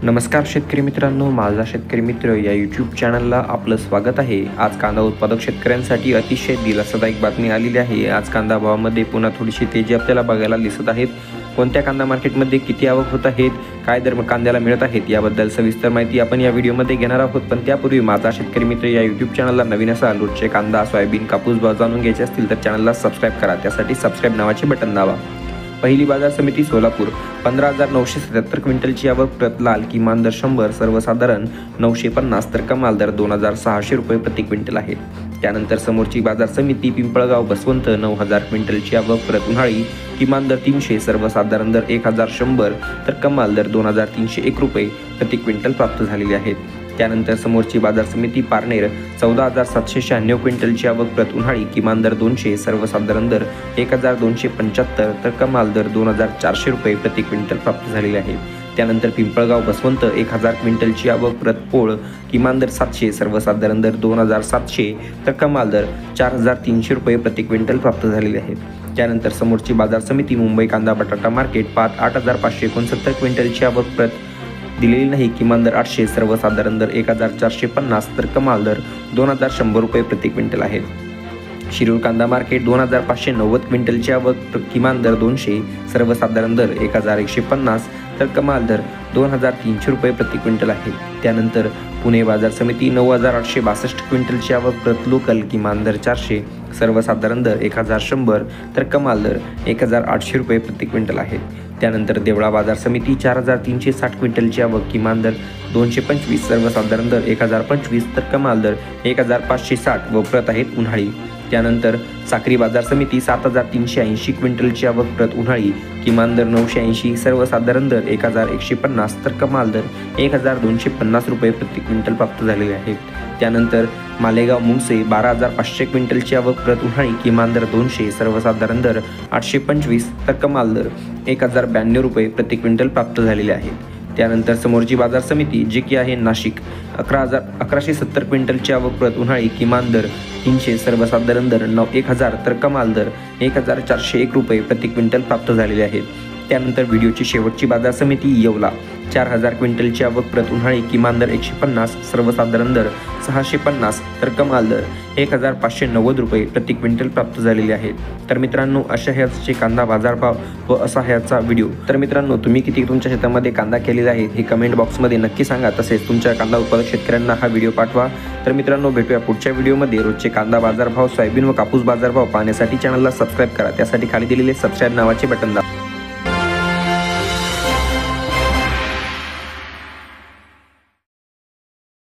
नमस्कार शेतकरी मित्रांनो, माझा शेतकरी मित्र या यूट्यूब चॅनलला आपलं स्वागत आहे। आज कांदा उत्पादक शेतकऱ्यांसाठी अतिशय दिलासादायक बातमी आलेली आहे। आज कांदा भावामध्ये पुन्हा थोडीशी तेजी आपल्याला बघायला दिसत आहे। कोणत्या कांदा मार्केटमध्ये किती आवक होत आहेत, काय दर कांद्याला मिळत आहेत याबद्दल सविस्तर माहिती आपण या व्हिडिओमध्ये घेणार आहोत। पण त्यापूर्वी माझा शेतकरी मित्र या यूट्यूब चॅनलला नवीन असाल, रोजचे कांदा, सोयाबीन, कापूस भाव जाणून घ्यायचे असतील तर चॅनलला सबस्क्राइब करा। त्यासाठी सबस्क्राइब नावाचे बटन दाबा। पहिली बाजार समिती सोलापूर 15,977 क्विंटलची आवक, प्रत लाल किमान दर 100, सर्वसाधारण 950 तर कमाल दर 2,600 रुपये प्रति क्विंटल आहे। त्यानंतर समोरची बाजार समिती पिंपळगाव बसवंत 9,000 क्विंटलची आवक, प्रत उन्हाळी किमान दर 300, सर्वसाधारण दर 1,100 तर कमाल दर 2,301 रुपये प्रति क्विंटल प्राप्त झालेले आहेत। त्यानंतर समोरची बाजार समिती पारनेर 14,796 क्विंटलची आवक, प्रत उन्हाळी किमान दर 200, सर्वसाधारण दर 1,275 तर कमाल दर 2,400 रुपये प्रति क्विंटल प्राप्त झालेले आहे। त्यानंतर पिंपळगाव बसवंत 1,000 क्विंटलची आवक, प्रत पोळ किमान दर 700, सर्वसाधारण दर 2,700 तर कमाल दर 4,300 रुपये प्रति क्विंटल प्राप्त झालेले आहेत। त्यानंतर समोरची बाजार समिती मुंबई कांदा बटाटा मार्केट 8,569 क्विंटलची आवक, प्रत दिलेली नाही, किमान दर 800, सर्वसाधारण दर 1,450 तर कमाल दर 2,100 रुपये प्रति क्विंटल आहे। शिरूर कांदा मार्केट 2,590 क्विंटलची आवक, किमान दर 200, सर्वसाधारण दर 1,150 तर कमाल दर 2,300 रुपये प्रति क्विंटल आहे। त्यानंतर पुणे बाजार समिती 9,862 क्विंटलची आवक, प्रत लोकल किमान दर 400, सर्वसाधारण दर 1,100 तर कमाल दर 1,800 रुपये प्रति क्विंटल आहे। त्यानंतर देवळा बाजार समिती 4,360 क्विंटलची आवक, किमान दर 225, सर्वसाधारण दर 1,025 तर कमाल दर 1,560 व प्रत आहेत उन्हाळी। त्यानंतर साक्री बाजार समिती 7,380 क्विंटलची आवक, प्रत उन्हाळी किमान दर 980, सर्वसाधारण दर 1,150 तर कमाल दर 1,250 रुपये प्रति क्विंटल प्राप्त झालेले आहेत। त्यानंतर मालेगाव मुंगसे 12,500 क्विंटलची आवक, प्रत उन्हाळी किमान दर 200, सर्वसाधारण दर 825 तर कमाल दर 1,092 रुपये प्रति क्विंटल प्राप्त झालेले आहेत। त्यानंतर समोरची बाजार समिती जे की आहे नाशिक 11,170 क्विंटलची आवक, प्रत उन्हाळी किमान दर 300, सर्वसाधारण दर 1,000 तर कमाल दर 1,401 रुपये प्रति क्विंटल प्राप्त झालेले आहेत। त्यानंतर व्हिडिओची शेवटची बाजार समिती येवला 4,000 क्विंटलची आवक, प्रत उन्हाळी किमान दर 150, सर्वसाधारण दर 650 तर कमाल दर 1,590 रुपये प्रति क्विंटल प्राप्त झालेले आहेत। तर मित्रांनो, अशा ह्याचे कांदा बाजारभाव व असा ह्याचा व्हिडिओ। तर मित्रांनो, तुम्ही किती तुमच्या शेतामध्ये कांदा केलेला आहे हे कमेंट बॉक्समध्ये नक्की सांगा। तसेच तुमच्या कांदा उत्पादक शेतकऱ्यांना हा व्हिडिओ पाठवा। तर मित्रांनो, भेटूया पुढच्या व्हिडिओमध्ये। रोजचे कांदा बाजारभाव, सोयाबीन व कापूस बाजारभाव पाहण्यासाठी चॅनलला सबस्क्राइब करा। त्यासाठी खाली दिलेले सबस्क्राइब नावाचे बटन दाबा।